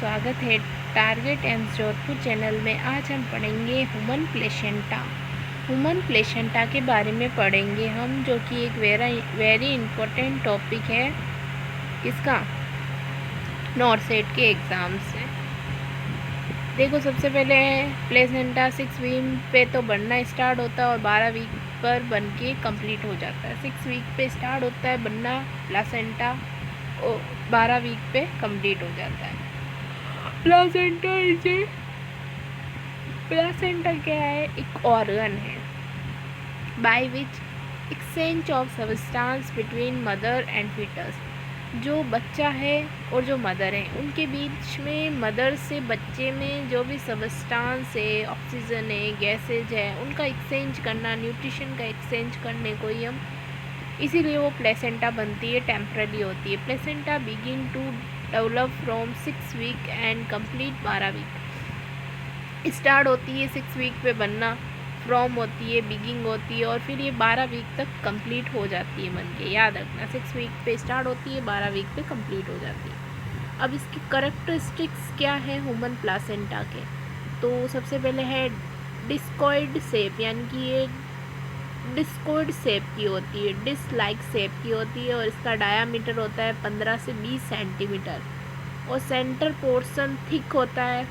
स्वागत है target AIIMS Jodhpur channel में। आज हम पढ़ेंगे ह्यूमन प्लेसेंटा। ह्यूमन प्लेसेंटा के बारे में पढ़ेंगे हम, जो कि एक वेरी इम्पोर्टेंट टॉपिक है किसका, नॉर्सेट के एग्ज़ाम से। देखो, सबसे पहले प्लेसेंटा 6 वीक पे तो बनना स्टार्ट होता है और 12 वीक पर बन के कम्प्लीट हो जाता है। 6 वीक पे स्टार्ट होता है बनना प्लेसेंटा और 12 वीक पे कंप्लीट हो जाता है। प्लेसेंटा क्या है? एक ऑर्गन है by which exchange of substance between mother and foetus. जो बच्चा है और जो मदर है, उनके बीच में मदर से बच्चे में जो भी सब्सटेंस है, ऑक्सीजन है, गैसेज है, उनका एक्सचेंज करना, न्यूट्रिशन का एक्सचेंज करने को ही हम, इसीलिए वो प्लेसेंटा बनती है, टेम्पररी होती है। Placenta begin to develop from 6 week and complete 12 week. Start होती है 6 वीक पे बनना, फ्रॉम होती है, बिगिंग होती है, और फिर ये 12 वीक तक कंप्लीट हो जाती है। मन के याद रखना, 6 वीक पे स्टार्ट होती है, 12 वीक पे कंप्लीट हो जाती है। अब इसकी करेक्टरिस्टिक्स क्या है ह्यूमन प्लेसेंटा के? तो सबसे पहले है डिस्कॉइड शेप, यानी कि ये डिस्कॉइड शेप की होती है, डिस्क लाइक शेप की होती है, और इसका डायामीटर होता है 15 से 20 सेंटीमीटर, और सेंटर पोर्शन थिक होता है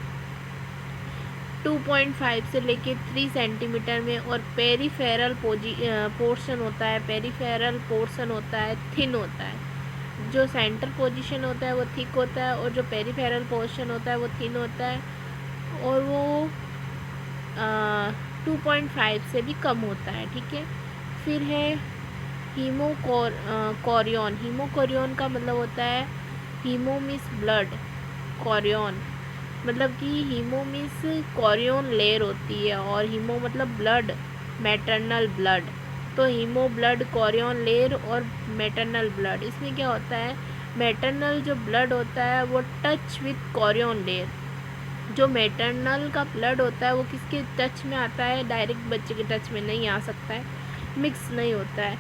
2.5 से लेके 3 सेंटीमीटर में, और पेरीफेरल पोर्शन होता है थिन होता है। जो सेंटर पोजीशन होता है वो थिक होता है, और जो पेरीफेरल पोर्शन होता है वो थिन होता है, और वो 2.5 से भी कम होता है। ठीक है, फिर है हीमोकोरियन। हीमोकोरियन का मतलब होता है हीमो मीन्स ब्लड, कोरियन मतलब कि हीमो मीन्स कोरियन लेयर होती है, और हीमो मतलब ब्लड, मैटरनल ब्लड। तो हीमो ब्लड, कोरियन लेयर और मैटरनल ब्लड। इसमें क्या होता है, मैटरनल जो ब्लड होता है वो टच विथ कोरियन लेयर। जो मैटरनल का ब्लड होता है वो किसके टच में आता है? डायरेक्ट बच्चे के टच में नहीं आ सकता है, मिक्स नहीं होता है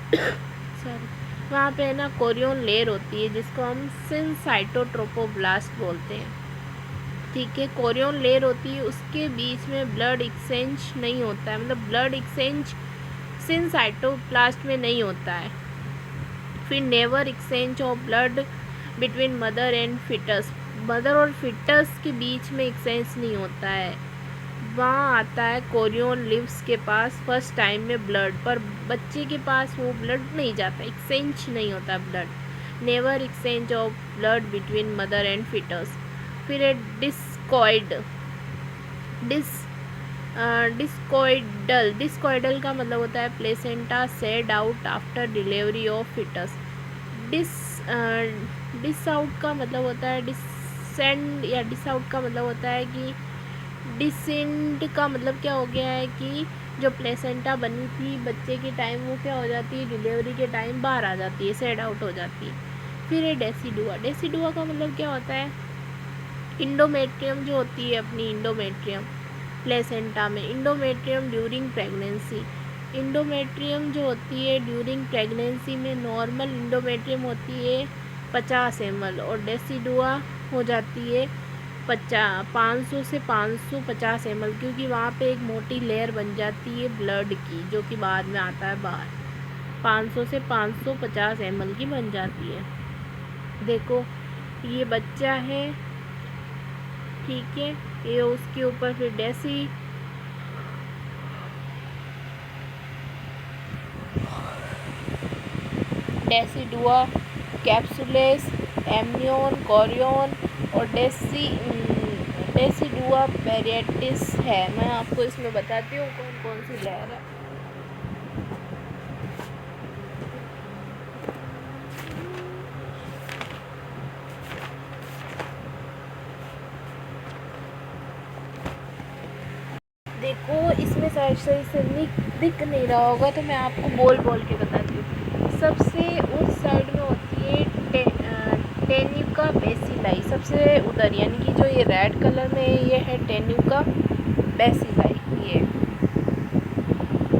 सॉरी। वहाँ पे है ना कोरियन लेयर होती है, जिसको हम सिनसाइटोट्रोपोब्लास्ट बोलते हैं। ठीक है, कोरियन लेयर होती है, उसके बीच में ब्लड एक्सचेंज नहीं होता है, मतलब ब्लड एक्सचेंज सिनसाइटोप्लास्ट में नहीं होता है। फिर never exchange of blood between mother and foetus. Mother और फिटस के बीच में एक्सचेंज नहीं होता है। वहाँ आता है कोरियन लिव्स के पास फर्स्ट टाइम में ब्लड, पर बच्चे के पास वो ब्लड नहीं जाता, एक्सचेंज नहीं होता blood. Never exchange of blood between mother and foetus. फिर है डिस्कॉइडल का मतलब होता है placenta shed out after delivery of foetus. डिस आउट का मतलब होता है डिसेंड, या डिस आउट का मतलब होता है कि डिसेंड का मतलब क्या हो गया है कि जो प्लेसेंटा बनी थी बच्चे के टाइम, वो क्या हो जाती है, डिलीवरी के टाइम बाहर आ जाती है, सेड आउट हो जाती है। फिर है डेसिडुआ। डेसिडुआ का मतलब क्या होता है, इंडोमेट्रियम जो होती है अपनी, इंडोमेट्रियम प्लेसेंटा में, इंडोमेट्रियम ड्यूरिंग प्रेगनेंसी। इंडोमेट्रियम जो होती है ड्यूरिंग प्रेगनेंसी में, नॉर्मल इंडोमेट्रियम होती है 50 ml, और डेसिडुआ हो जाती है 500 से 550 ml, क्योंकि वहाँ पे एक मोटी लेयर बन जाती है ब्लड की, जो कि बाद में आता है बाहर। 500 से 550 ml की बन जाती है। देखो, ये बच्चा है, ठीक है, ये उसके ऊपर फिर डेसिडुआ, कैप्सुलेस, एम्नियन, कोरियन और डेसिडुआ पेरिएटिस है। मैं आपको इसमें बताती हूँ कौन कौन सी लेयर है। देखो, इसमें सही से दिख नहीं रहा होगा, तो मैं आपको बोल के बताती हूँ। सबसे उस साइड में होती है टेन्यूका बेसिलाई, सबसे उधर, यानी कि जो ये रेड कलर में ये है टेन्यूका बेसिलाई,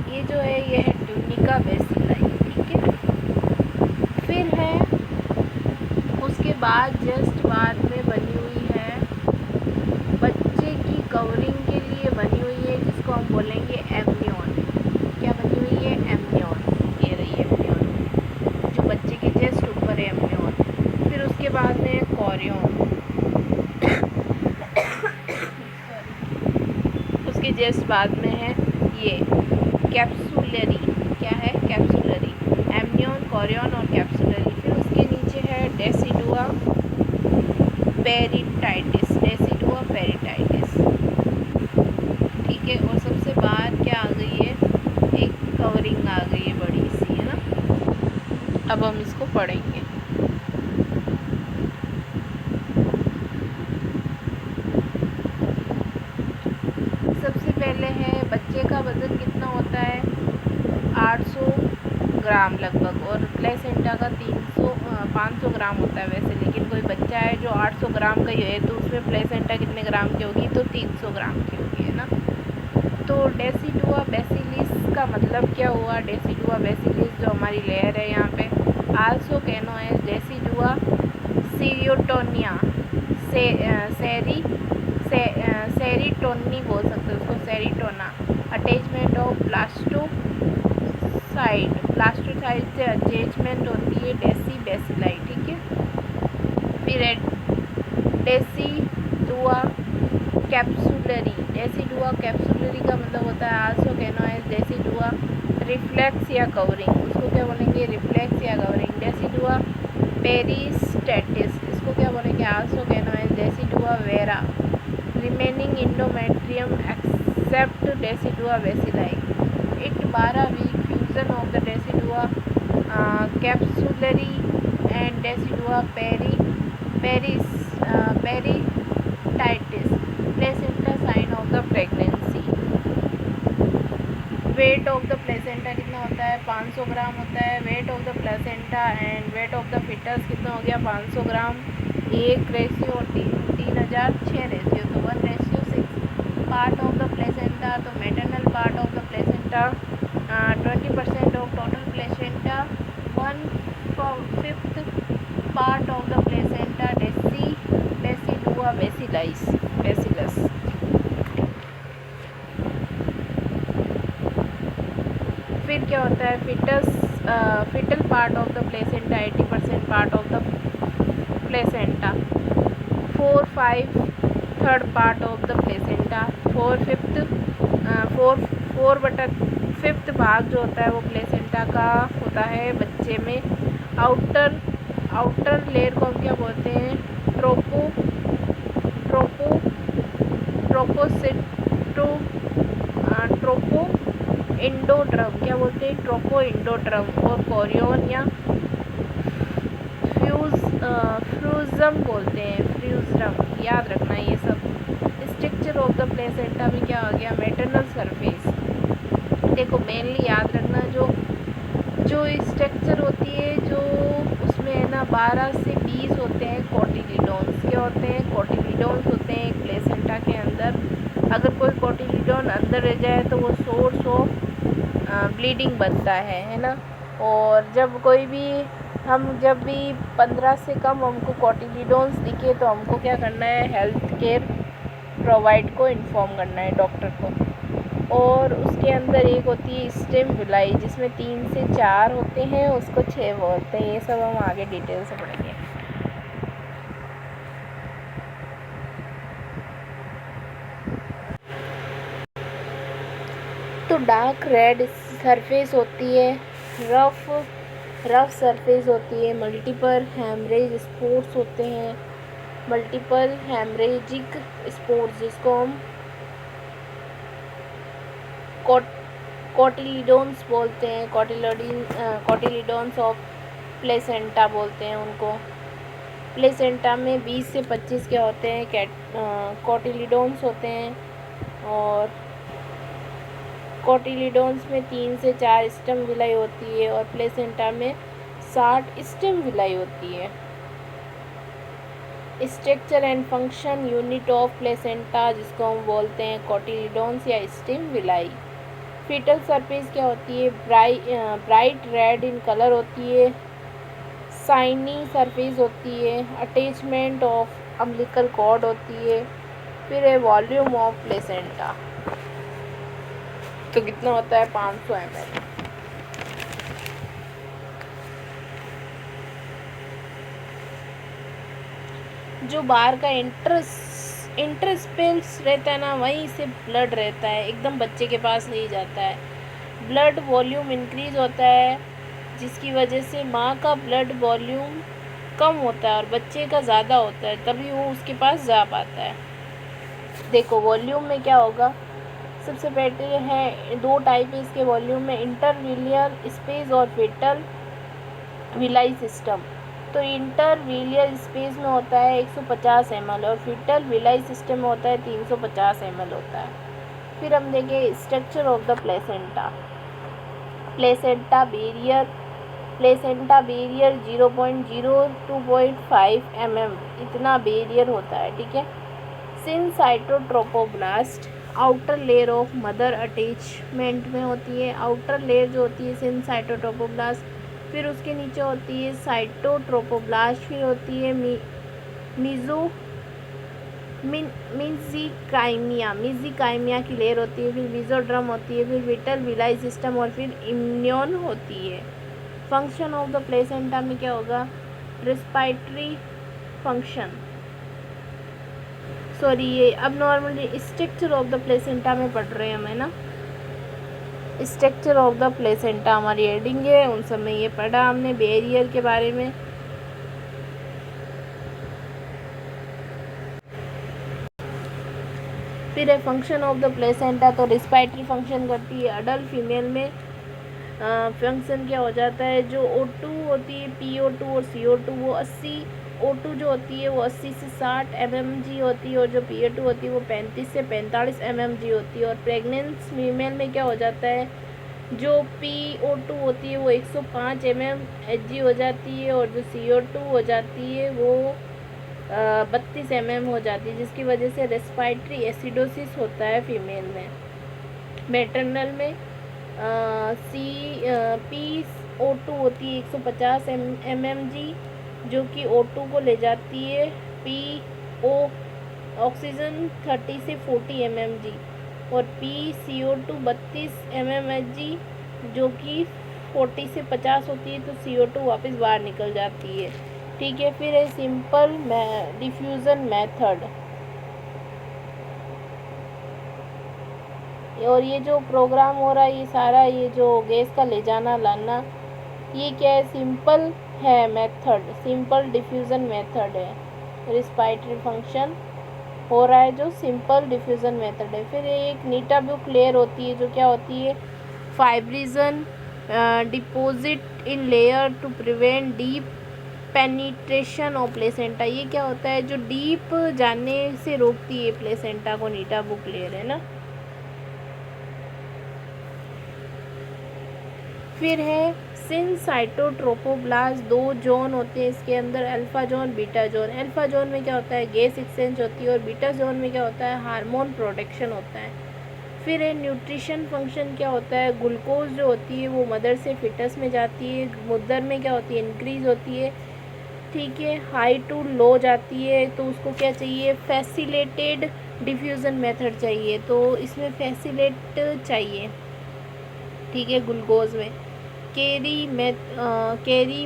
ये जो है ये है ट्यूनिका बेसिलाई। ठीक है, फिर है उसके बाद जस्ट बाद में बनी हुई कॉरियन। उसके जस्ट बाद में है ये कैप्सुलरी। क्या है? कैप्सुलरी। एमनियन, कॉरियन और कैप्सुलरी। फिर उसके नीचे है डेसिडुआ पेरिटाइटिस। डेसिडुआ पेरिटाइटिस, ठीक है। और सबसे बाहर क्या आ गई है? एक कवरिंग आ गई है बड़ी सी, है ना। अब हम इसको पढ़ेंगे। सबसे पहले है बच्चे का वज़न कितना होता है? 800 ग्राम लगभग, और प्लेसेंटा का 500 ग्राम होता है वैसे। लेकिन कोई बच्चा है जो 800 ग्राम का ही है तो उसमें प्लेसेंटा कितने ग्राम की होगी? तो 300 ग्राम की होगी, है ना। तो डेसिडुआ बेसिलिस का मतलब क्या हुआ? डेसिडुआ बेसिलिस जो हमारी लेयर है यहाँ पे, आल्सो कैनो एज डेसिडुआ सीरियोटोनिया, सेरिटोनी बोल सकते हो उसको, सेरिटोना। अटैचमेंट ऑफ प्लास्टोसाइड से अटैचमेंट होती है डेसी बेसिलाई, ठीक है। फिर डेसिडुआ कैप्सुलरी। डेसिडुआ कैप्सुलरी का मतलब होता है also known as decidua reflex या कवरिंग। उसको क्या बोलेंगे? रिफ्लेक्स या कवरिंग। डेसिडुआ पेरिस्टेटिस, इसको क्या बोलेंगे? Also known as decidua vera remaining endometrium except decidua basalis. It 12 week fusion of the decidua capsularis and decidua parietalis placenta sign of the pregnancy. Weight of the placenta कितना होता है? 500 gram होता है। Weight of the placenta and weight of the fetus कितना हो गया? 500 ग्राम। 1 ratio 3006 ratio, तो 1:6। Part of the placenta, तो maternal part of the placenta 20% of total placenta. 1/5 part of the placenta decidua basalis. फिर क्या होता है? Foetal part of the placenta 80% part of the placenta. 4/5 third part of the placenta. 4/5 भाग जो होता है वो प्लेसेंटा का होता है बच्चे में। आउटर लेयर को हम क्या बोलते हैं? ट्रोपो इंडोड्रम। क्या बोलते हैं? ट्रोपो इंडोड्रम। और कॉरियन या फ्यूजम बोलते हैं, फ्यूजम। याद रखना ये सब। स्ट्रक्चर ऑफ द प्लेसेंटा में क्या आ गया? Maternal surface. देखो मेनली याद रखना जो स्ट्रक्चर होती है, जो उसमें है ना 12 से 20 होते हैं कोटिलीडोन्स। क्या होते हैं? कोटिलीडोन्स होते हैं एक प्लेसेंटा के अंदर। अगर कोई कोटिलीडोन अंदर रह जाए तो वो सोर्स ऑफ ब्लीडिंग बनता है ना। और जब भी 15 से कम हमको कोटिलीडोन्स दिखे तो हमको क्या करना है? हेल्थ केयर प्रोवाइड को इन्फॉर्म करना है डॉक्टर को। और उसके अंदर एक होती है स्टेम विलाई, जिसमें 3 से 4 होते हैं, उसको 6 बोलते हैं। ये सब हम आगे डिटेल से पढ़ेंगे। तो डार्क रेड सरफेस होती है, रफ सरफेस होती है। मल्टीपल हेमरेज स्पॉट्स होते हैं, मल्टीपल हेमरेजिक स्पॉट्स, जिसको हम कोटिलीडोन्स बोलते हैं। कोटिलीडोन्स ऑफ प्लेसेंटा बोलते हैं उनको। प्लेसेंटा में 20 से 25 क्या होते हैं? कोटिलीडोन्स होते हैं। और कोटिलीडोन्स में 3 से 4 स्टेम विलाई होती है, और प्लेसेंटा में 60 स्टेम विलाई होती है। Structure and function unit of placenta, जिसको हम बोलते हैं कोटिलीडोन्स या स्टेम विलाई। फीटल सरफेस क्या होती है? ब्राइट रेड इन कलर होती है। शाइनी सरफेस होती है। अटैचमेंट ऑफ अम्बिलिकल कॉर्ड होती है। फिर है वॉल्यूम ऑफ प्लेसेंटा, तो कितना होता है? 500 ml। जो बाहर का इंटरस्पेस रहता है ना, वहीं से ब्लड रहता है, एकदम बच्चे के पास नहीं जाता है। ब्लड वॉल्यूम इंक्रीज होता है, जिसकी वजह से माँ का ब्लड वॉल्यूम कम होता है और बच्चे का ज़्यादा होता है, तभी वो उसके पास जा पाता है। देखो वॉल्यूम में क्या होगा, सबसे पहले है 2 टाइप है इसके वॉल्यूम में, इंटरविलियर स्पेस और फेटल विलाई सिस्टम। तो इंटरविलियर स्पेस में होता है 150 ml और फीटल विलाई सिस्टम में होता है 350 ml होता है। फिर हम देखें structure of the placenta. Placenta barrier 0.0 to 0.5 mm इतना बैरियर होता है, ठीक है। Syncytiotrophoblast outer layer of mother attachment में होती है। आउटर लेयर जो होती है सिनसाइटोट्रोपोब्लास्ट, फिर उसके नीचे होती है साइटोट्रोपोब्लास्ट, फिर होती है मिज़िकाइमिया की लेयर होती है, फिर विजोड्रम होती है, फिर विटल विलाई सिस्टम और फिर इम्यून होती है। फंक्शन ऑफ द प्लेसेंटा में क्या होगा, रेस्पिरेटरी फंक्शन, सॉरी ये अब normally structure of the placenta में पढ़ रहे हैं हम, है ना। स्ट्रक्चर ऑफ द प्लेसेंटा हमारी हेडिंग है, उन सब में ये पढ़ा हमने बैरियर के बारे में। फिर है फंक्शन ऑफ द प्लेसेंटा, तो रिस्पायरेटरी फंक्शन करती है। अडल्ट फीमेल में फंक्शन क्या हो जाता है, जो O2 होती है, PO2 और CO2 वो 80, O2 जो होती है वो 80 से 60 mmg होती है और जो PO2 होती है वो 35 से 45 mmg होती है। और प्रेग्नेंट फीमेल में क्या हो जाता है, जो PO2 होती है वो 105 mmHg हो जाती है और जो CO2 हो जाती है वो 32 mm हो जाती है, जिसकी वजह से रेस्पिरेटरी एसिडोसिस होता है फीमेल में। मैटरनल में PO2 होती है 150 mmg, जो कि O2 को ले जाती है। PO ऑक्सीजन 30 से 40 mmg और PCO2 32 mmHg, जो कि 40 से 50 होती है, तो CO2 वापस बाहर निकल जाती है, ठीक है। फिर है सिंपल डिफ्यूज़न मेथड, और ये जो प्रोग्राम हो रहा है ये सारा, ये जो गैस का ले जाना लाना, ये क्या है, सिंपल है मेथड, सिंपल डिफ्यूज़न मेथड है। रिस्पायरेटरी फंक्शन हो रहा है जो सिंपल डिफ्यूज़न मेथड है। फिर एक नीटा ब्लू लेयर होती है, जो क्या होती है, fibrinogen deposit in layer to prevent deep penetration of placenta. ये क्या होता है, जो डीप जाने से रोकती है प्लेसेंटा को, नीटा बुक लेयर, है ना। फिर है सिनसाइटोट्रोपोब्लास्ट, 2 जोन होते हैं इसके अंदर, alpha zone beta zone. Alpha zone में क्या होता है, गैस एक्सचेंज होती है और बीटा जोन में क्या होता है, हार्मोन प्रोडक्शन होता है। फिर है न्यूट्रिशन फंक्शन, क्या होता है, ग्लूकोज जो होती है वो मदर से फिटस में जाती है, मदर में क्या होती है, इंक्रीज होती है, ठीक है, हाई टू लो जाती है, तो उसको क्या चाहिए, फैसिलिटेटेड डिफ्यूज़न मेथड चाहिए, तो इसमें फैसिलेट चाहिए, ठीक है, ग्लूकोज में। कैरी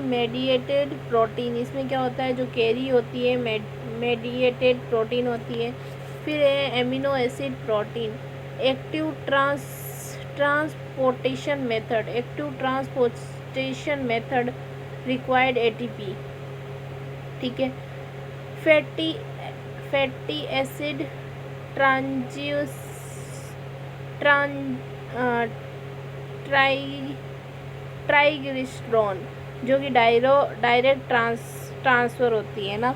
मेडिएटेड प्रोटीन, इसमें क्या होता है, जो कैरी होती है मेडिएटेड प्रोटीन होती है। फिर है amino acid protein. Active transportation method required ATP, ठीक है। फैटी एसिड ट्राइग्लिसरॉल, जो कि डायरेक्ट ट्रांसफ़र होती है ना।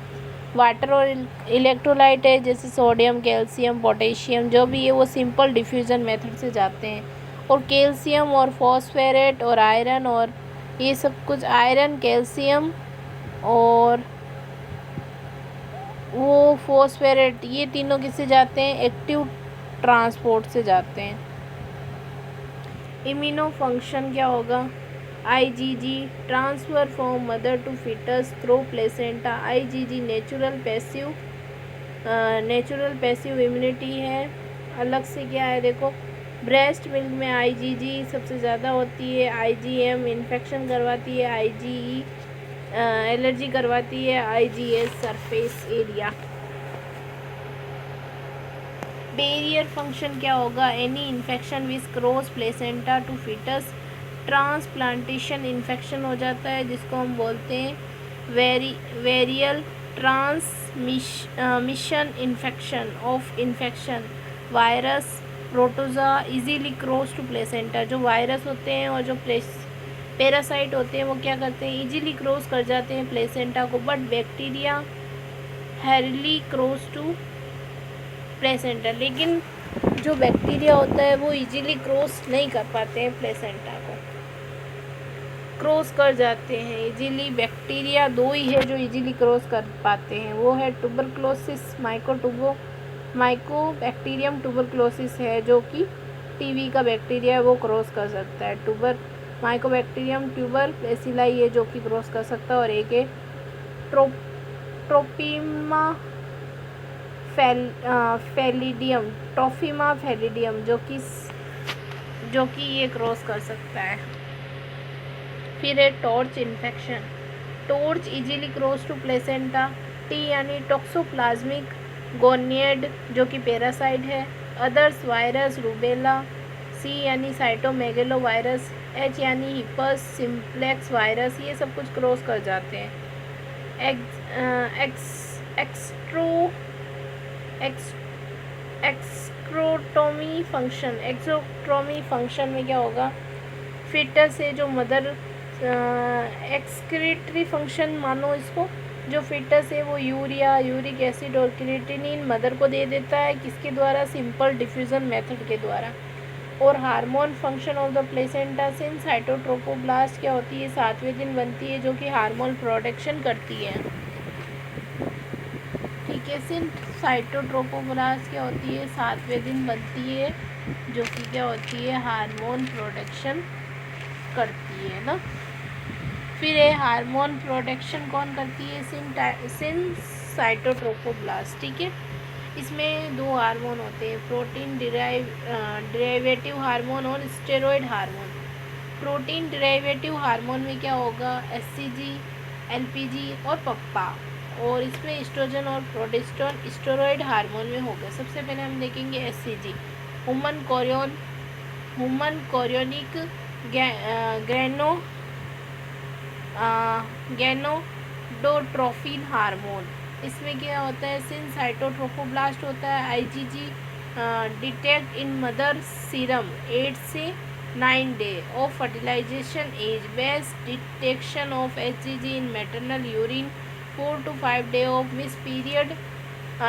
वाटर और इलेक्ट्रोलाइट है, जैसे सोडियम, कैल्शियम, पोटेशियम, जो भी है वो सिंपल डिफ्यूज़न मेथड से जाते हैं। और कैल्शियम और फॉस्फेरेट और आयरन, और ये सब कुछ, आयरन, कैल्शियम और वो फॉस्फेरेट, ये तीनों किससे जाते हैं, एक्टिव ट्रांसपोर्ट से जाते हैं। इम्यूनो फंक्शन क्या होगा, IgG transfer from mother to foetus through placenta. IgG natural passive immunity है। अलग से क्या है, देखो, ब्रेस्ट मिल्क में IgG सबसे ज़्यादा होती है, IgM इन्फेक्शन करवाती है, IgE एलर्जी करवाती है। IgS surface area. Barrier function क्या होगा? Any infection which cross placenta to fetus, transplantation infection हो जाता है जिसको हम बोलते हैं वेरियल transmission infection of infection virus protozoa easily cross to placenta. जो वायरस होते हैं और जो पैरासाइट होते हैं वो क्या करते हैं? इजीली क्रॉस कर जाते हैं प्लेसेंटा को, बट बैक्टीरिया हैरली क्रॉस टू प्लेसेंटा। लेकिन जो बैक्टीरिया होता है वो इजीली क्रॉस नहीं कर पाते हैं प्लेसेंटा को, क्रॉस कर जाते हैं इजीली। बैक्टीरिया दो ही है जो इजीली क्रॉस कर पाते हैं, वो है ट्यूबरक्लोसिस माइकोबैक्टीरियम ट्यूबरक्लोसिस है जो कि टीबी का बैक्टीरिया है, वो क्रॉस कर सकता है। माइकोबैक्टीरियम ट्यूबर बेसिलाई है जो कि क्रॉस कर सकता है। और एक है ट्रोफिमा फैलिडियम जो कि ये क्रॉस कर सकता है। फिर है torch infection. Torch easily cross to placenta. T यानी टॉक्सोप्लाज्मिक गोनियड जो कि पैरासाइट है। Others virus rubella. सी यानी साइटोमेगेलो वायरस। एच यानी हिपस सिम्प्लेक्स वायरस। ये सब कुछ क्रॉस कर जाते हैं। एक्सक्रोटोमी फंक्शन में क्या होगा? फिटस है जो मदर एक्सक्रीटरी फंक्शन मानो इसको। जो फिटस है वो यूरिक एसिड और क्रिएटिनिन मदर को दे देता है। किसके द्वारा? सिंपल डिफ्यूज़न मेथड के द्वारा। और hormone function of the placenta syncytiotrophoblast क्या होती है? 7वें दिन बनती है जो कि हार्मोन प्रोडक्शन करती है। ठीक है, सिंस साइटोट्रोपोब्लास्ट क्या होती है? 7वें दिन बनती है जो कि क्या होती है? हार्मोन प्रोडक्शन करती है ना। फिर है हार्मोन प्रोडक्शन कौन करती है? सिंस साइटोट्रोपोब्लास्ट। ठीक है, इसमें दो हार्मोन होते हैं, प्रोटीन डिराइवेटिव हार्मोन और steroid hormone. Protein derivative hormone में क्या होगा? HCG, LPG और पप्पा। और इसमें एस्ट्रोजन और प्रोजेस्टेरोन स्टेरॉयड हार्मोन में होगा। सबसे पहले हम देखेंगे HCG, human chorionic gonadotrophin hormone. इसमें क्या होता है? सिंस साइटोट्रोफोब्लास्ट होता है, IgG detect in mother serum 8 से 9 day of fertilisation age. Best detection of HCG in maternal urine 4 to 5 day of miss period.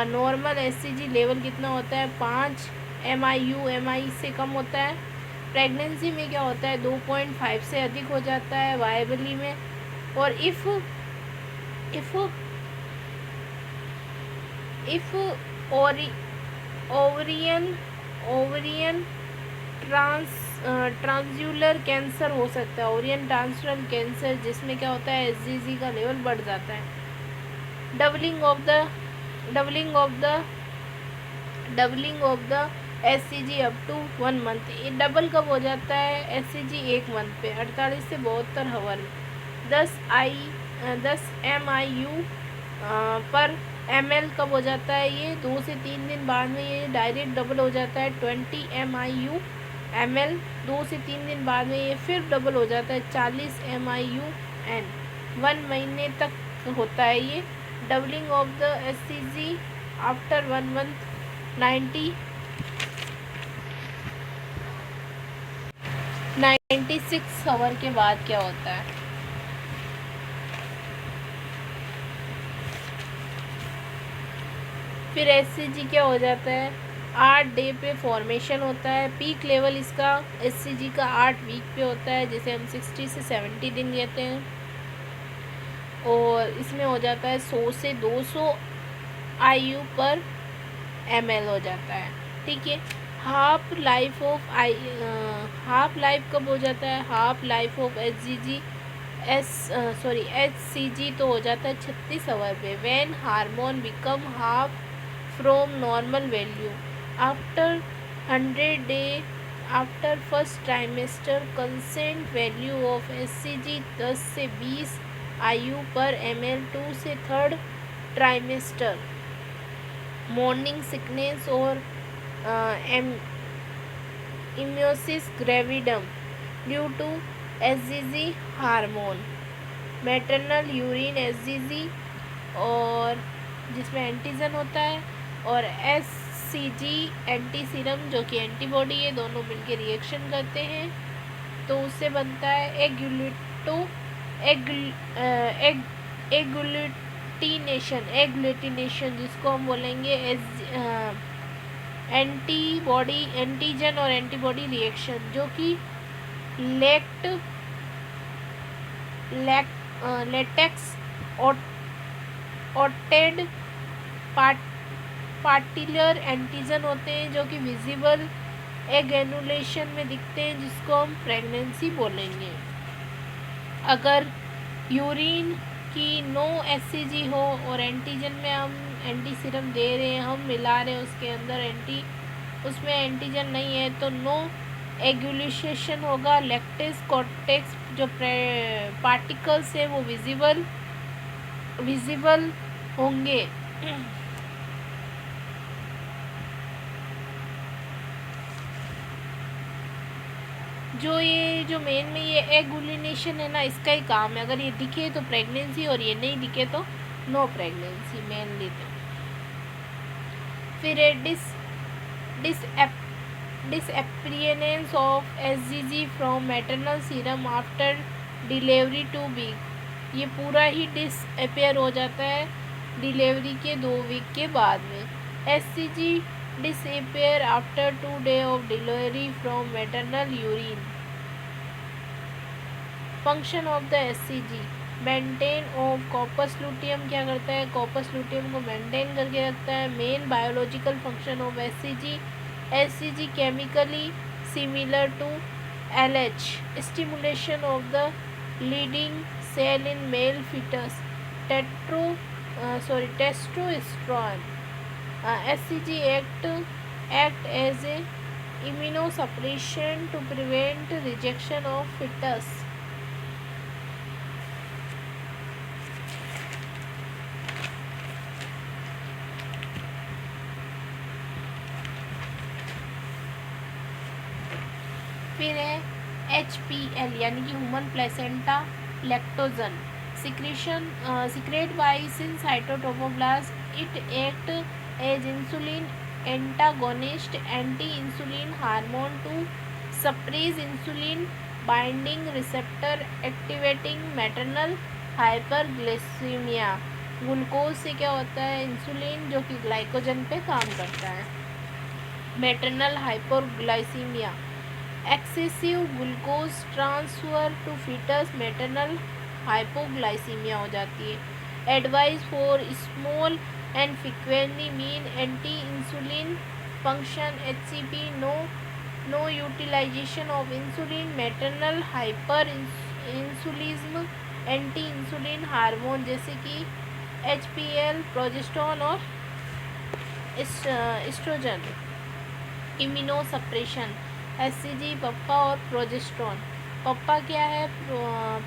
Normal HCG level कितना होता है? 5 MI से कम होता है। प्रेगनेंसी में क्या होता है? 2.5 से अधिक हो जाता है वायबली में। और इफ़ ओवरियन ट्रांसल्यूलर कैंसर हो सकता है, ओवरियन ट्रांसल्यूलर कैंसर, जिसमें क्या होता है? HCG का लेवल बढ़ जाता है। Doubling of the HCG up to 1 month. ये डबल कब हो जाता है? HCG 1 मंथ पे 48 से 72 आवर में। 10 MIU पर ml कब हो जाता है? ये 2 से 3 दिन बाद में ये डायरेक्ट डबल हो जाता है। 20 MIU ml 2 से 3 दिन बाद में ये फिर डबल हो जाता है 40 MIU n। 1 महीने तक होता है ये। Doubling of the HCG after 1 month 96 hour के बाद क्या होता है? फिर HCG क्या हो जाता है? 8 डे पे फॉर्मेशन होता है। पीक लेवल इसका HCG का 8 वीक पे होता है, जिसे हम 60 से 70 दिन कहते हैं। और इसमें हो जाता है 100 से 200 IU पर ml हो जाता है। ठीक है, हाफ लाइफ कब हो जाता है? हाफ लाइफ ऑफ HCG तो हो जाता है 36 आवर पे। When hormone become half from normal value after 100 day after first trimester. Consent value of HCG 10 से 20 आयु पर ml 2 से थर्ड ट्राइमेस्टर। मॉर्निंग सिकनेस और emesis gravidarum due to hCG hormone. Maternal urine hCG और जिसमें antigen होता है, और एससीजी एंटी सीरम जो कि एंटीबॉडी है, दोनों मिलकर रिएक्शन करते हैं तो उससे बनता है एग्लूटिनेशन जिसको हम बोलेंगे एंटीबॉडी एंटीजन और एंटीबॉडी रिएक्शन, जो कि लेटेक्स ओटेड पार्टिकुलर एंटीजन होते हैं जो कि विजिबल एग्रेनुलेशन में दिखते हैं, जिसको हम प्रेगनेंसी बोलेंगे। अगर यूरिन की नो एससीजी हो और एंटीजन में हम एंटी सीरम दे रहे हैं, हम मिला रहे हैं उसके अंदर उसमें एंटीजन नहीं है, तो नो एग्यूलेशन होगा। लैक्टेस कॉर्टेक्स जो पार्टिकल्स है वो विजिबल होंगे। जो मेन में ये एग्यूलिनेशन है ना, इसका ही काम है। अगर ये दिखे तो प्रेगनेंसी और ये नहीं दिखे तो नो प्रेगनेंसी मेनली। तो फिर disappearance of hCG from maternal serum after delivery 2 week. ये पूरा ही डिसअपेयर हो जाता है डिलीवरी के 2 वीक के बाद में। SCG disappear after 2 days of delivery from maternal urine. Function of the SCG maintain of corpus luteum क्या करता है, corpus luteum को maintain करके रखता है। Main biological function of SCG chemically similar to LH, stimulation of the leading cell in male fetus, testosterone. SCG act as a immunosuppression to prevent rejection of fetus. फिर है HPL यानी कि human placenta lactogen secreted by syncytotrophoblast. It act as insulin antagonist, anti-insulin hormone to suppress insulin binding receptor, activating maternal hyperglycemia. Glucose से क्या होता है, insulin जो कि ग्लाइकोजन पे काम करता है। Maternal hyperglycaemia, excessive glucose transfer to foetus, maternal hypoglycaemia हो जाती है। Advice for small and frequently mean anti-insulin function HCP, no utilization of insulin, maternal hyperinsulinism, anti-insulin hormone जैसे कि HPL, प्रोजेस्टेरोन और एस्ट्रोजन। इम्यूनोसप्रेशन HCG, पप्पा और progesterone. PAPPA क्या है,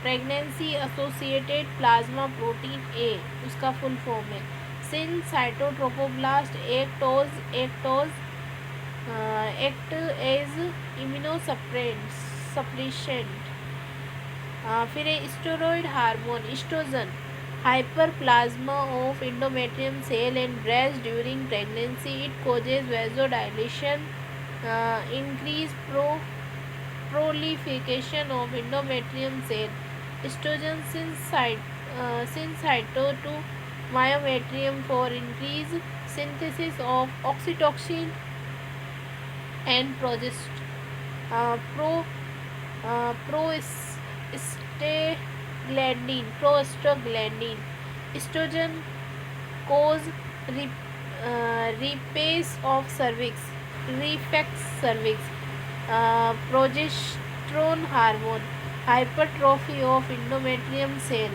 pregnancy associated plasma protein A, उसका फुल फॉर्म है। syncytotrophoblast act as immunosuppressant. फिर steroid hormone oestrogen, hyperplasma of endometrium cell and breast during pregnancy. It causes vasodilation, increase proliferation of endometrium cell. Estrogen syncyto to myometrium for increased synthesis of oxytocin and prostaglandin. Estrogen cause repace of cervix, reflex cervix. Progesterone hormone, hypertrophy of endometrium cell.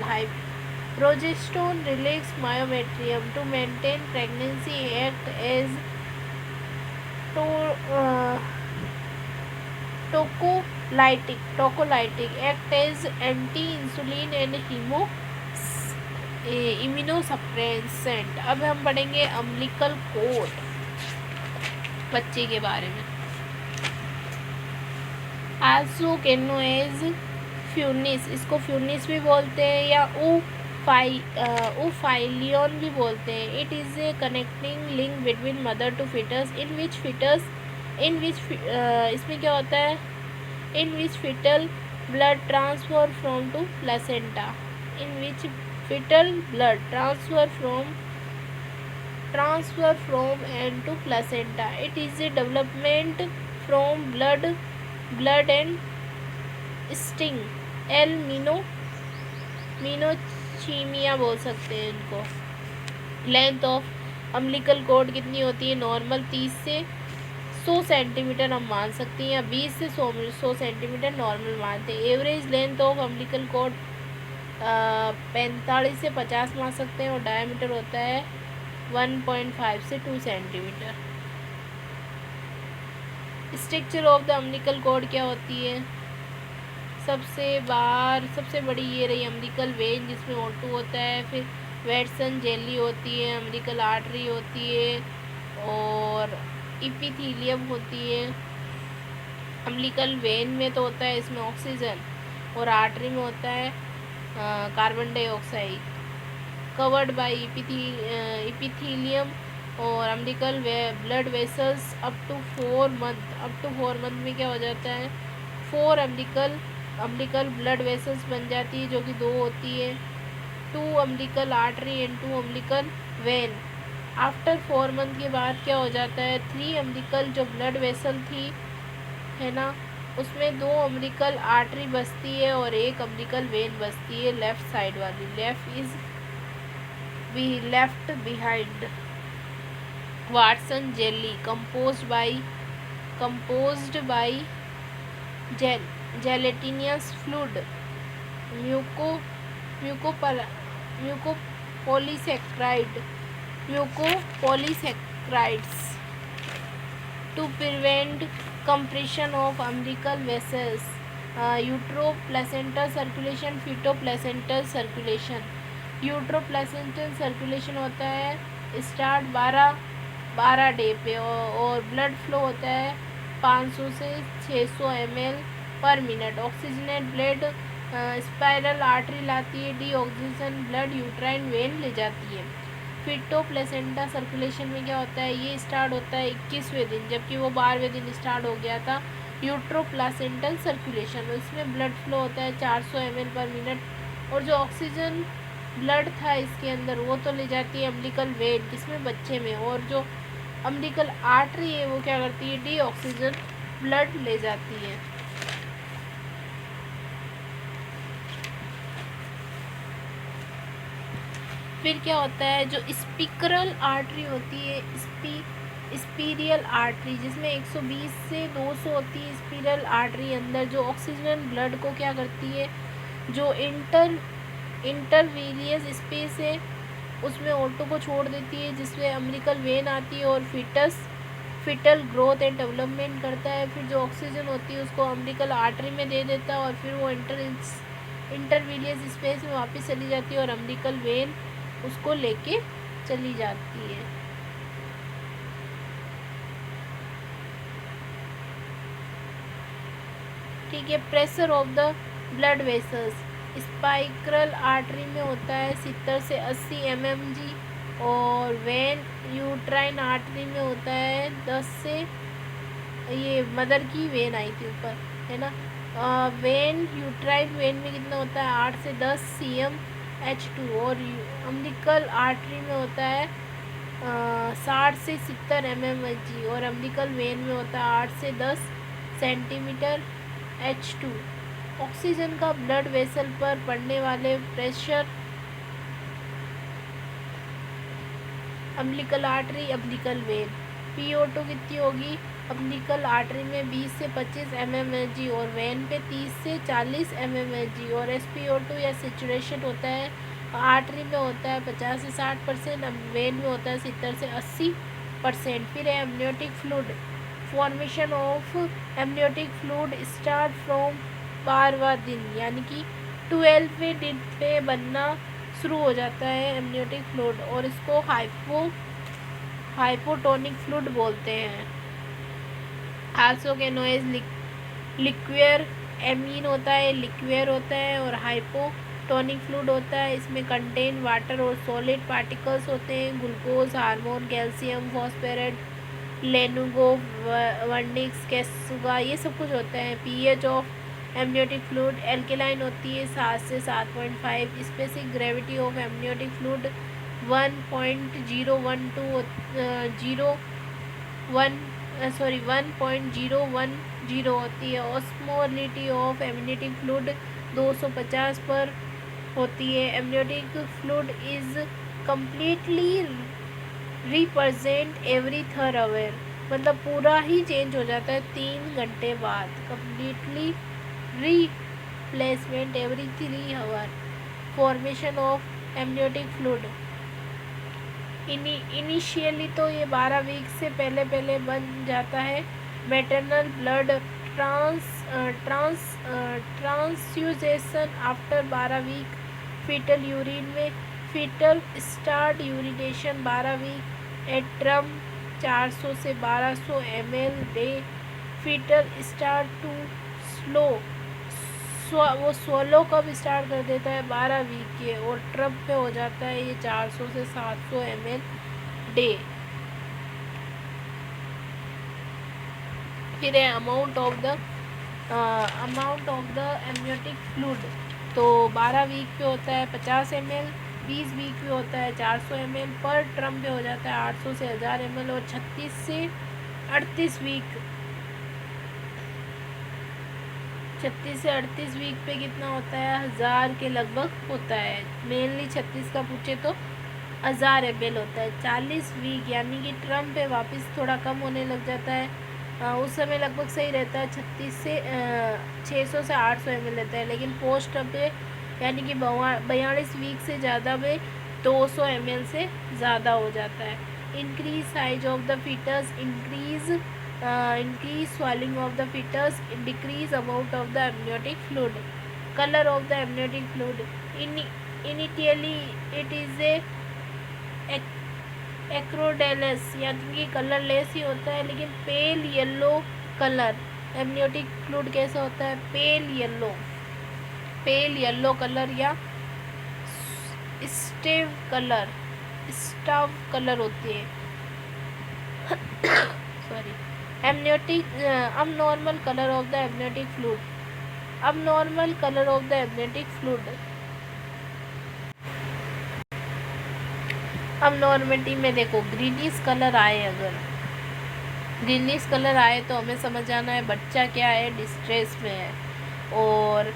Progesterone relax myometrium to maintain pregnancy. Act as tocolytic. Act as anti-insulin and immunosuppressant. अब हम पढ़ेंगे umbilical cord बच्चे के बारे में। Also known as फ्यूनिस, इसको फ्यूनिस भी बोलते हैं या ओफाइलियन भी बोलते हैं। It is a connecting link between mother to fetus in which इसमें क्या होता है, in which fetal blood transfer from to placenta, in which fetal blood transfer from and to placenta. It is a development from blood and sting, एल मीनोचीमिया बोल सकते हैं इनको। लेंथ ऑफ अम्बिलिकल कॉर्ड कितनी होती है, नॉर्मल 30 से 100 सेंटीमीटर हम मान सकते हैं, या 20 से 100 सेंटीमीटर नॉर्मल मानते हैं। Average length of umbilical cord 45 से 50 मान सकते हैं, और डायमीटर होता है 1.5 से 2 centimetre. Structure of the umbilical cord क्या होती है, सबसे बड़ी ये रही अम्बिलिकल वेन जिसमें O2 होता है, फिर वेटसन जेली होती है, अम्बिलिकल आर्टरी होती है, और इपिथीलियम होती है। अम्बिलिकल वेन में तो होता है इसमें ऑक्सीजन, और आर्टरी में होता है carbon dioxide, covered by epithelium. और umbilical blood vessels up to 4 month में क्या हो जाता है, 4 अम्बिलिकल ब्लड वेसल्स बन जाती है, जो कि 2 होती है, 2 umbilical artery and 2 umbilical when. After 4 month के बाद क्या हो जाता है, 3 अम्बिलिकल जो ब्लड वेसल थी है ना, उसमें 2 अम्बिलिकल आर्टरी बसती है और 1 अम्बिलिकल वेन बसती है, लेफ्ट साइड वाली, left behind. Watson jelly composed by gelatinous fluid, mucopolysaccharides to prevent compression of umbilical vessels, uteroplacental circulation, fetoplacental circulation। Uteroplacental circulation होता है स्टार्ट 12 डे पे, और ब्लड फ्लो होता है 500 से 600 ml पर minute. Oxygenate blood spiral artery लाती है, डीऑक्सीजन ब्लड यूट्राइन वेन ले जाती है। फिटोप्लेसेंटा सर्कुलेशन में क्या होता है, ये स्टार्ट होता है 21वें दिन, जबकि वो 12वें दिन स्टार्ट हो गया था। यूट्रोप्लासेंटल सर्कुलेशन, इसमें ब्लड फ्लो होता है 400 ml पर मिनट, और जो ऑक्सीजन ब्लड था इसके अंदर वो तो ले जाती है अम्बिलिकल वेन किसमें, बच्चे में, और जो अम्बिलिकल आर्टरी है वो क्या करती है, डीऑक्सीजन ब्लड ले जाती है। फिर क्या होता है, जो स्पीकरल आर्टरी होती है, स्पीरियल आर्टरी, जिसमें 120 से 200 होती है स्पीरल आर्टरी अंदर, जो ऑक्सीजन ब्लड को क्या करती है, जो इंटरवीलियस स्पेस है उसमें O2 को छोड़ देती है, जिसमें अम्बिलिकल वेन आती है और फिटल ग्रोथ एंड डेवलपमेंट करता है। फिर जो ऑक्सीजन होती है उसको अम्बिलिकल आर्टरी में दे देता है, और फिर वो इंटरवीलियस स्पेस में वापस चली जाती है, और अम्बिलिकल वेन उसको लेके चली जाती है। ठीक है। Pressure of the blood vessels, spiral artery में होता है 70 से 80 mmg, और वेन यूट्राइन आर्टरी में होता है 10 से, ये मदर की वेन आई थी ऊपर है ना, वेन यूट्राइन वेन में कितना होता है 8 से 10 cm/H2, और अम्बिलिकल आर्टरी में होता है 60 से 70 mmHg, और अम्बिलिकल वेन में होता है 8 से 10 cm/H2। ऑक्सीजन का ब्लड वेसल पर पड़ने वाले pressure, umbilical artery, umbilical when. PO2 कितनी होगी, अम्बिलिकल आर्टरी में 20 से 25 mmHg, और वेन पे 30 से 40 mmHg, और SpO2 या सेचुरेशन होता है आर्टरी में होता है 50 से 60%, वेन में होता है 70 से 80%। फिर है amniotic fluid, formation of amniotic fluid start from 12वां दिन, यानी कि 12वें दिन पे बनना शुरू हो जाता है एमनियोटिक फ्लूइड, और इसको हाइपोटोनिक फ्लूइड बोलते हैं। आल्सो के नोइज लिक्वियर एमीन होता है, लिक्वियर होता है, और हाइपोटोनिक फ्लूइड होता है। इसमें कंटेन वाटर और सॉलिड पार्टिकल्स होते हैं, ग्लूकोज, हार्मोन, कैल्शियम, फॉस्फेरेट, लेनुगो, वंडिक्स, कैसुगा, ये सब कुछ होता है। PH of amniotic fluid alkaline होती है 7 से 7.5। Specific gravity of amniotic fluid 1.010 होती है। ऑस्मोलिटी ऑफ एमनियोटिक फ्लूइड 250 पर होती है। Amniotic fluid is completely represent every 3 hour, मतलब पूरा ही चेंज हो जाता है 3 घंटे बाद। Completely replacement every 3 hour. Formation of amniotic fluid initially तो ये 12 वीक से पहले बन जाता है। Maternal blood transfusion after 12 week. Fetal urine में fetal start urination 12 week at term 400 से 1200 ml day. Fetal start to swallow वो सोलो कब स्टार्ट कर देता है 12 वीक के, और ट्रम पे हो जाता है ये 400 से 700 ml डे। फिर है amount of the amniotic fluid, तो 12 वीक पे होता है 50 ml, 20 वीक पे होता है 400 ml, पर ट्रम पे हो जाता है 800 से 1000 ml, और 36 से 38 वीक पे कितना होता है 1000 के लगभग होता है। मेनली 36 का पूछे तो 1000 ml होता है। 40 वीक यानी कि ट्रम पे वापस थोड़ा कम होने लग जाता है, उस समय लगभग सही रहता है 36 से 600 से 800 ml रहता है, लेकिन पोस्ट ट्रम पे यानी कि 42 वीक से ज़्यादा में 200 ml से ज़्यादा हो जाता है। Increase size of the foetus, increase swelling of the fetus, decrease amount of the amniotic fluid. Color of the amniotic fluid, initially it is a एक्रोडेलस यानी कि कलरलेस ही होता है, लेकिन pale yellow colour amniotic fluid कैसा होता है pale yellow colour या stove colour होती है। Sorry. Amniotic abnormal color of the amniotic fluid, abnormal color of the amniotic fluid। abnormality में देखो ग्रीनिश कलर आए, अगर ग्रीनिश कलर आए तो हमें समझ आना है बच्चा क्या है डिस्ट्रेस में है, और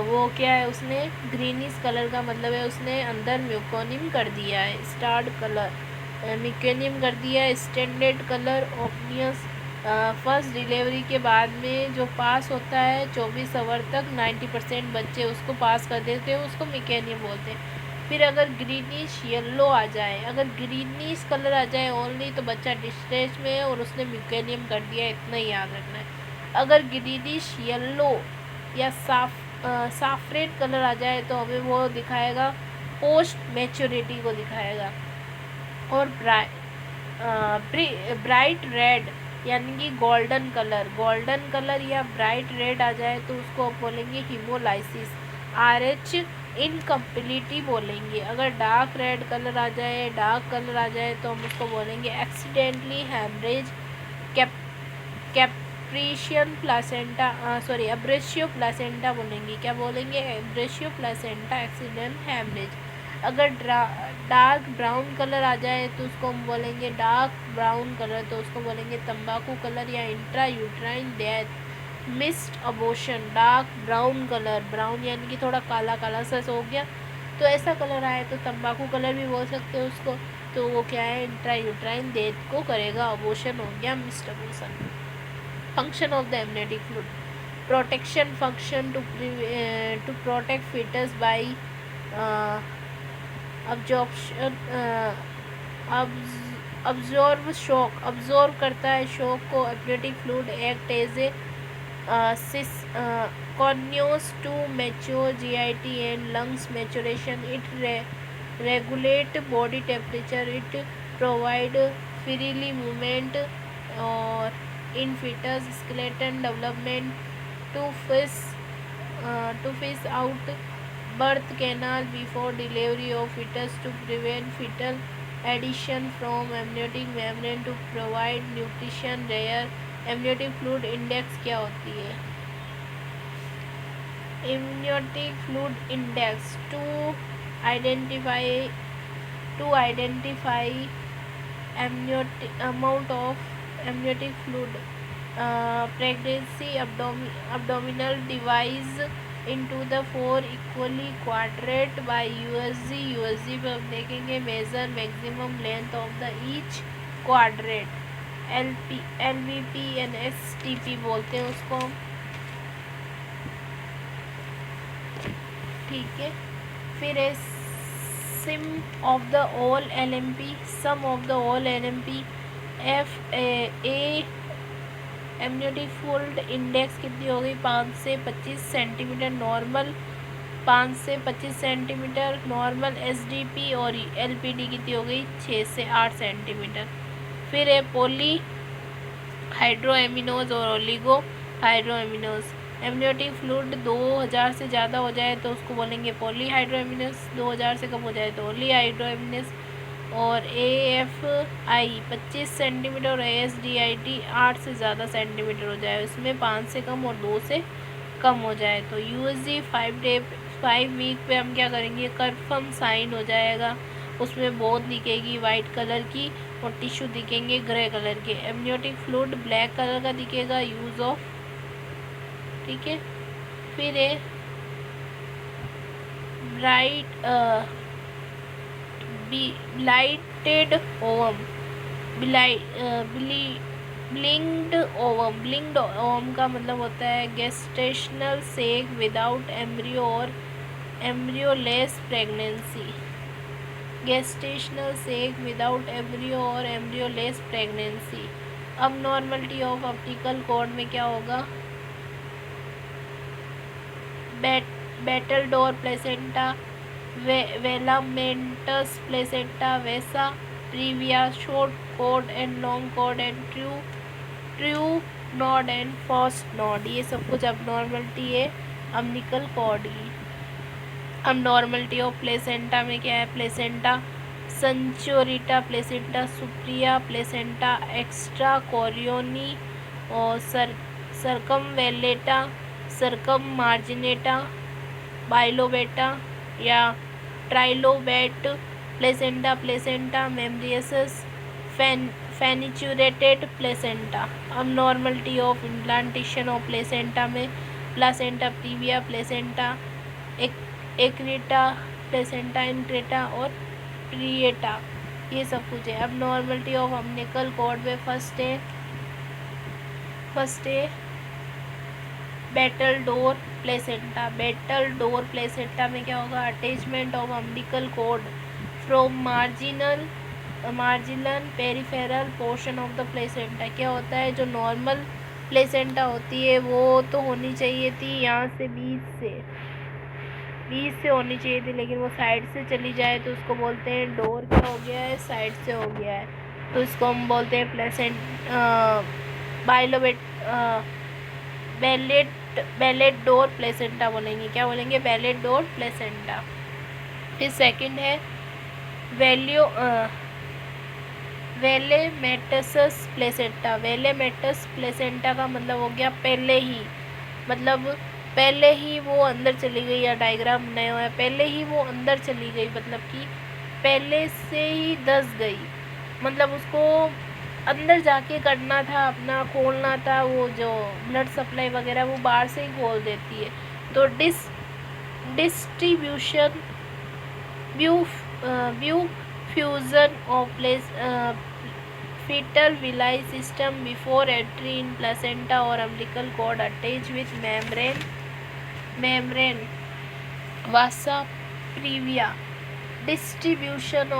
वो क्या है उसने ग्रीनिश कलर का मतलब है उसने अंदर म्यूकोनियम कर दिया है, स्टार्ड कलर म्यूकोनियम कर दिया है। स्टैंडर्ड कलर ऑप्नियस फर्स्ट डिलीवरी के बाद में जो पास होता है 24 आवर तक 90% बच्चे उसको पास कर देते हैं, उसको म्यूकोनियम बोलते हैं। फिर अगर ग्रीनिश येलो आ जाए, अगर ग्रीनिश कलर आ जाए ओनली तो बच्चा डिस्ट्रेस में है और उसने म्यूकोनियम कर दिया, इतना ही याद रखना है। अगर ग्रीनिश येलो या साफ्रेन कलर आ जाए तो हमें वो दिखाएगा पोस्ट मैच्योरिटी को दिखाएगा। और ब्राइट रेड यानी कि गोल्डन कलर या ब्राइट रेड आ जाए तो उसको आप बोलेंगे हीमोलाइसिस, RH इनकम्प्लीटी बोलेंगे। अगर डार्क रेड कलर आ जाए तो हम उसको बोलेंगे एक्सीडेंटली हैमरेज, कैप्रिशियन प्लासेंटा एब्रेशियो प्लासेंटा बोलेंगे। क्या बोलेंगे एब्रेशियो प्लासेंटा एक्सीडेंट हैमरेज। अगर डार्क ब्राउन कलर आ जाए तो उसको हम बोलेंगे डार्क ब्राउन कलर, तो उसको बोलेंगे तंबाकू कलर या intra uterine death, missed abortion. Dark brown colour, brown यानी कि थोड़ा काला काला सा हो गया, तो ऐसा कलर आए तो तंबाकू कलर भी बोल सकते हो उसको, तो वो क्या है इंट्रा यूट्राइन डेथ को करेगा, अबॉर्शन हो गया, missed abortion. Function of the amniotic fluid, protection function to protect foetus by absorb करता है शॉक को। Amniotic fluid act as a conducive to mature GIT and lungs maturation. It regulate body temperature. It provide freely movement or in fetus skeleton development to fish out birth canal before delivery of fetus to prevent fetal adhesion from amniotic membrane to provide nutrition. Rare amniotic fluid index क्या होती है? amniotic fluid index to identify amount of amniotic fluid pregnancy abdominal divides into the 4 equally quadrate by USG पे हम देखेंगे measure maximum length of the each quadrate. LVP and STP बोलते हैं उसको हम, ठीक है. फिर है sum of the all LMP, FA amniotic fluid index कितनी हो गई? 5 से 25 सेंटीमीटर नॉर्मल, 5 से 25 सेंटीमीटर नॉर्मल. SDP और LPD कितनी हो गई? 6 से 8 सेंटीमीटर. फिर है पॉली हाइड्रोएमिनोज और ओलिगो हाइड्रोएमिनोज. एमनियोटिक फ्लूइड 2000 से ज़्यादा हो जाए तो उसको बोलेंगे पॉली हाइड्रोएमिनोज, 2000 से कम हो जाए तो ओली हाइड्रोएमिनोज. और AFI 25 सेंटीमीटर और ASDIT 8 से ज़्यादा सेंटीमीटर हो जाए, उसमें 5 से कम और 2 से कम हो जाए तो USG 5 वीक पे हम क्या करेंगे? कन्फर्म साइन हो जाएगा, उसमें बोथ दिखेगी वाइट कलर की और टिश्यू दिखेंगे ग्रे कलर के. एमनियोटिक फ्लूइड ब्लैक कलर का दिखेगा, यूज़ ऑफ, ठीक है. फिर है ब्लाइटेड ओवम, ब्लिंक्ड ओवम का मतलब होता है गेस्टेशनल सेक विदाउट एम्ब्रियो और embryoless pregnancy. Gestational sac without embryo और एम्ब्रियोलेस प्रेगनेंसी. अब नॉर्मलिटी ऑफ ऑप्टिकल कॉर्ड में क्या होगा? Battledore placenta, velamentous placenta, vasa previa, short cord and long cord and true knot and फास्ट knot. ये सब कुछ अब नॉर्मलिटी है अम्बिलिकल कॉर्ड की. अब नॉर्मलिटी ऑफ प्लेसेंटा में क्या है? Placenta succenturiata, placenta spuria, placenta extra कोरियोनी और सर्कमवेलेटा, सर्कम मार्जिनेटा, बाइलोबेटा या trilobed placenta, placenta membranacea, fenestrated placenta. अब normality of implantation of placenta में placenta previa, placenta accreta, placenta increta और प्रिएटा, ये सब कुछ है. अब नॉर्मलिटी ऑफ अम्बिलिकल कॉर्ड में फर्स्ट है बैटलडोर प्लेसेंटा. बैटलडोर प्लेसेंटा में क्या होगा? Attachment of umbilical cord from marginal peripheral portion of the placenta. क्या होता है? जो नॉर्मल प्लेसेंटा होती है वो तो होनी चाहिए थी यहाँ से 20 से होनी चाहिए थी, लेकिन वो साइड से चली जाए तो उसको बोलते हैं डोर. क्या हो गया है? साइड से हो गया है तो इसको हम बोलते हैं बैलेट डोर प्लेसेंटा बोलेंगे. क्या बोलेंगे? Ballot door placenta. फिर सेकंड है वेलेमेटस प्लेसेंटा. वेलेमेटस प्लेसेंटा का मतलब हो गया पहले ही वो अंदर चली गई, या डायग्राम बनाया हुआ है पहले ही वो अंदर चली गई, मतलब कि पहले से ही दस गई, मतलब उसको अंदर जाके करना था, अपना खोलना था, वो जो ब्लड सप्लाई वगैरह वो बाहर से ही खोल देती है. तो distribution fusion of fetal villi system before entry in placenta or umbilical cord attached with membrane vasa previa. Distribution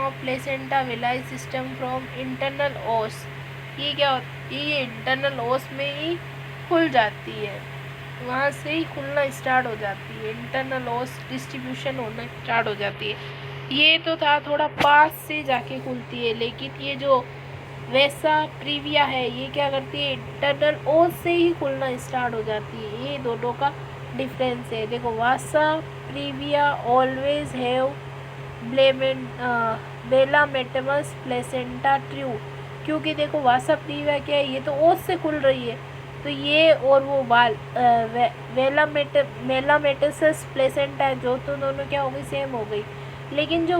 of placenta villi system from internal os. ये क्या होती है? ये इंटरनल ओस में ही खुल जाती है. वहाँ से ही खुलना स्टार्ट हो जाती है, इंटरनल ओस डिस्ट्रीब्यूशन होना स्टार्ट हो जाती है। ये तो था थोड़ा पास से जाके खुलती है, लेकिन ये जो वैसा प्रीविया है ये क्या करती है, इंटरनल ओस से ही खुलना स्टार्ट हो जाती है। ये दोनों का डिफरेंस है। देखो vasa previa always have velamentous placenta true, क्योंकि देखो वासा प्रीविया क्या है, ये तो ओस से खुल रही है, तो ये और वो वेलामेटसस प्लेसेंटा है जो, तो दोनों क्या हो गई, सेम हो गई। लेकिन जो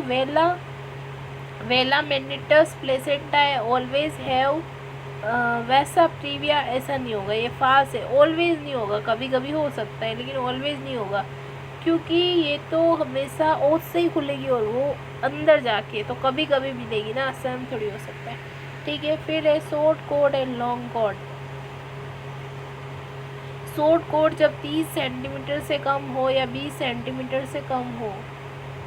वेलामेनिटस प्लेसेंटा है ऑलवेज हैव वैसा प्रीविया ऐसा नहीं होगा, ये फास है। ऑलवेज नहीं होगा, कभी कभी हो सकता है लेकिन ऑलवेज नहीं होगा, क्योंकि ये तो हमेशा ओस से ही खुलेगी और वो अंदर जाके, तो कभी कभी मिलेगी ना, सेम थोड़ी हो सकता है। ठीक है, फिर है short code and long code. Short code जब 30 सेंटीमीटर से कम हो या 20 सेंटीमीटर से कम हो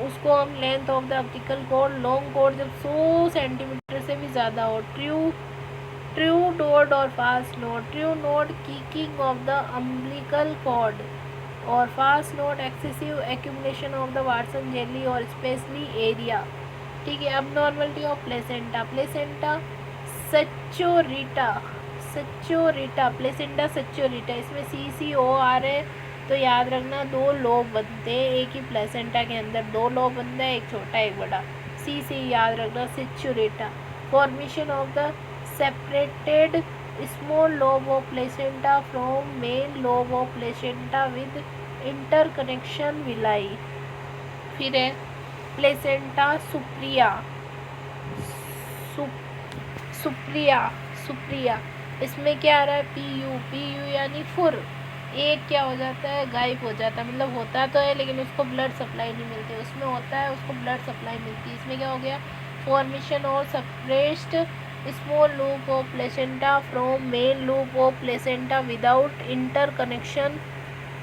उसको हम length of the optical code. Long code जब 100 सेंटीमीटर से भी ज़्यादा हो। ट्रू नोड और fast node. True node kicking off the umbilical cord और fast node excessive accumulation of the Watson jelly और स्पेशली एरिया। ठीक है, अब normality of placenta. Placenta सच्चोरिटा, placenta सच्चोरिटा, इसमें CCOR है, तो याद रखना दो लोब बनते हैं एक ही प्लेसेंटा के अंदर, दो लोब बनता है, एक छोटा एक बड़ा। C याद रखना, सच्चोरिटा। Formation of the separated small lobe of placenta from main lobe of placenta with interconnection villi. फिर है प्लेसेंटा सुप्रिया, इसमें क्या आ रहा है, PU यानी फुर। एक क्या हो जाता है, गायब हो जाता है, मतलब होता तो है लेकिन उसको ब्लड सप्लाई नहीं मिलती, उसमें होता है उसको ब्लड सप्लाई मिलती है। इसमें क्या हो गया, फॉर्मेशन और suppressed small loop of placenta from main loop of placenta without inter connection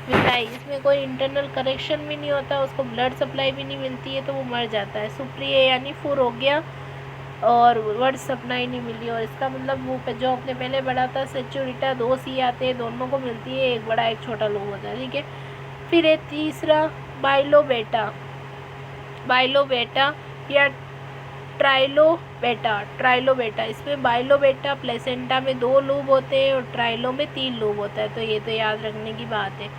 villi. इसमें कोई इंटरनल कनेक्शन भी नहीं होता, उसको ब्लड सप्लाई भी नहीं मिलती है, तो वो मर जाता है। सुप्रिय यानी फुर हो गया और ब्लड सप्लाई नहीं मिली, और इसका मतलब वो पे जो आपने पहले पढ़ा था सेचुरिटा, 2 C आते हैं, दोनों को मिलती है, एक बड़ा एक छोटा लोब होता है। ठीक है, फिर है तीसरा बाइलोबेटा या ट्राइलोबेटा। इसमें बाइलोबेटा प्लेसेंटा में 2 लूब होते हैं और ट्राइलो में 3 लूब होता है, तो ये तो याद रखने की बात है,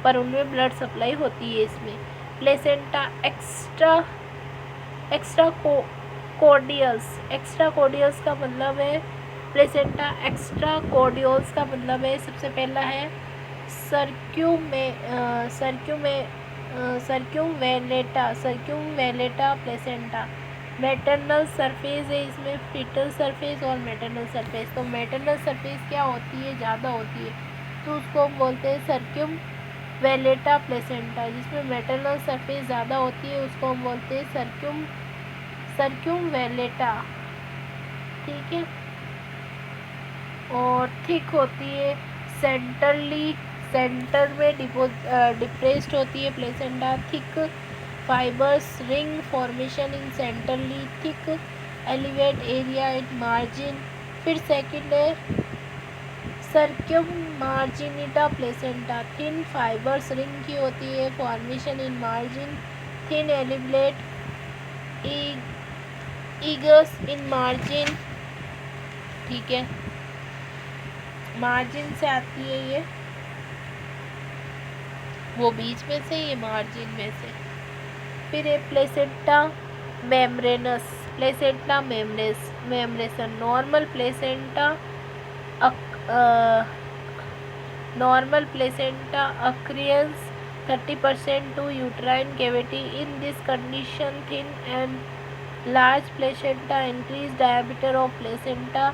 पर उनमें ब्लड सप्लाई होती है। इसमें प्लेसेंटा एक्स्ट्रा कोर्डियल्स का मतलब है, प्लेसेंटा एक्स्ट्रा कोर्डियल्स का मतलब है, सबसे पहला है सर्क्यूमवेलेटा प्लेसेंटा। मैटरनल सरफेस है इसमें, फीटल सरफेस और मैटरनल सरफेस। तो मैटरनल सरफेस क्या होती है, ज़्यादा होती है, तो उसको हम बोलते हैं सर्क्यूमवेलेटा प्लेसेंटा। जिसमें मैटरनल सरफेस ज़्यादा होती है उसको हम बोलते हैं सर्क्यूमवेलेटा। ठीक है, और थिक होती है, सेंटर में डिप्रेस्ड होती है placenta. Thick fibrous ring formation in centrally thick elevate area in margin. फिर सेकंड है circum marginata placenta. Thin fibrous ring की होती है, formation in margin, thin elevate edges in margin. ठीक है, मार्जिन से आती है ये, वो बीच में से, ये मार्जिन में से। फिर है प्लेसेंटा मेम्ब्रेसन। नॉर्मल प्लेसेंटा अक्रियंस 30% to uterine cavity. In this condition, thin and large placenta increase diameter of placenta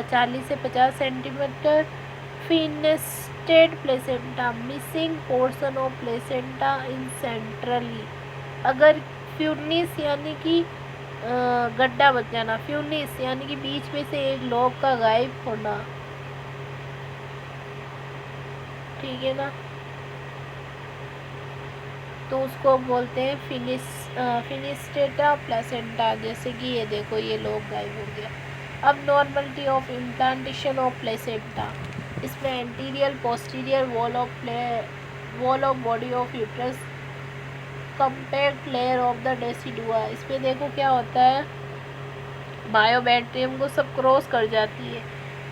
40 से 50 centimetre. Fenestrated placenta missing portion of placenta in centrally. अगर फ्यूनिस यानी कि गड्ढा बच जाना, फ्यूनिस यानी कि बीच में से एक लोब का गायब होना। ठीक है ना, तो उसको बोलते हैं फिनिस्टेटा प्लेसेंटा। जैसे कि ये देखो, ये लोब गायब हो गया। अब normality of implantation of placenta. इसमें anterior posterior wall of body of uterus compact layer of the decidua. इसमें देखो क्या होता है, बायोबैक्टीरियम को सब क्रॉस कर जाती है।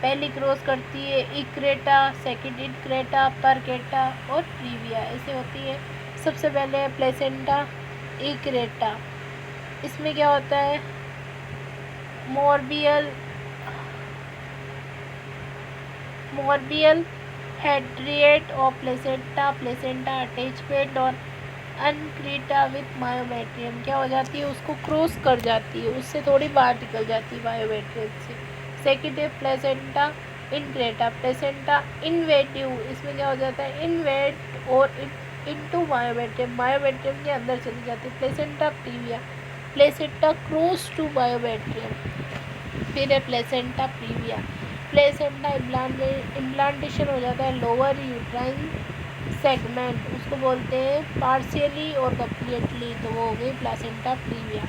पहली क्रॉस करती है इक्रेटा, सेकंड इनक्रेटा, परकेटा और प्रीविया, ऐसे होती है। सबसे पहले प्लेसेंटा इक्रेटा, इसमें क्या होता है, मोर्बियल हेड्रिएट ऑफ प्लेसेंटा अटैचमेंट और अनक्रीटा विथ मायोबैक्टीरियम क्या हो जाती है, उसको क्रॉस कर जाती है, उससे थोड़ी बाहर निकल जाती है मायोबैक्टीरियम से। सेकेंड है प्लेसेंटा इनक्रेटा, प्लेसेंटा इनवेटिव, इसमें क्या हो जाता है, इनवेट और इनटू मायोबैक्टीरियम के अंदर चली जाती है। Placenta praevia, placenta cross to mycobacterium. फिर है प्लेसेंटा प्रीविया, प्लेसेंटा इम्प्लांटेशन हो जाता है लोअर यूट्राइन सेगमेंट, उसको बोलते हैं पार्शियली और कंप्लीटली, तो वो हो गई प्लेसेंटा प्रीविया।